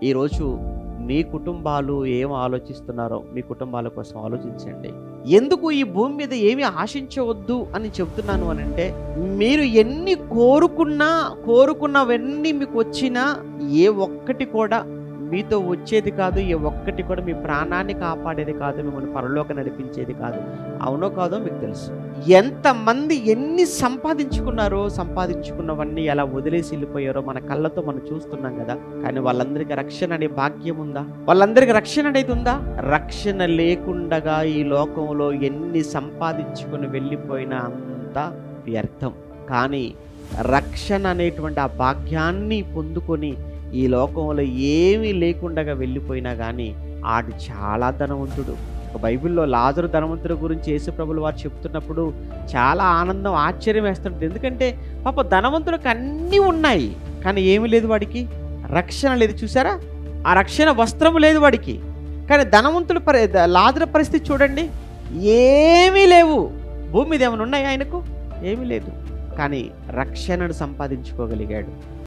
ఈరోజు మీ కుటుంబాలు ఏం ఆలోచిస్తున్నారో మీ కుటుంబాల కోసం ఆలోచించండి. ఎందుకు ఈ భూమి మీద ఏమి ఆశించవద్దు అని చెప్తున్నాను అనంటే, మీరు ఎన్ని కోరుకున్నవన్నీ మీకు వచ్చినా ఏ ఒక్కటి కూడా మీతో వచ్చేది కాదు. ఏ ఒక్కటి కూడా మీ ప్రాణాన్ని కాపాడేది కాదు. మిమ్మల్ని పరలోక నడిపించేది కాదు. అవునో కాదో మీకు తెలుసు. ఎంతమంది ఎన్ని సంపాదించుకున్నవన్నీ ఎలా వదిలేసి వెళ్ళిపోయారో మన కళ్ళతో మనం చూస్తున్నాం కదా. కానీ వాళ్ళందరికీ రక్షణ అనే భాగ్యం ఉందా? వాళ్ళందరికీ రక్షణ అనేది ఉందా? రక్షణ లేకుండగా ఈ లోకంలో ఎన్ని సంపాదించుకుని వెళ్ళిపోయినా అంతా వ్యర్థం. కానీ రక్షణ అనేటువంటి ఆ భాగ్యాన్ని పొందుకొని ఈ లోకంలో ఏమీ లేకుండగా వెళ్ళిపోయినా కానీ ఆడు చాలా ధనవంతుడు. బైబిల్లో లాజరు ధనవంతుడి గురించి యేసుప్రభులు వారు చెప్తున్నప్పుడు చాలా ఆనందం, ఆశ్చర్యం వేస్తుంటుంది. ఎందుకంటే పాప ధనవంతుడికి అన్నీ ఉన్నాయి, కానీ ఏమీ లేదు వాడికి. రక్షణ లేదు. చూసారా, ఆ రక్షణ వస్త్రము లేదు వాడికి. కానీ ధనవంతుడు లాజరు పరిస్థితి చూడండి, ఏమీ లేవు. భూమి మీద ఏమైనా ఉన్నాయి ఆయనకు? ఏమీ లేదు. కానీ రక్షణను సంపాదించుకోగలిగాడు.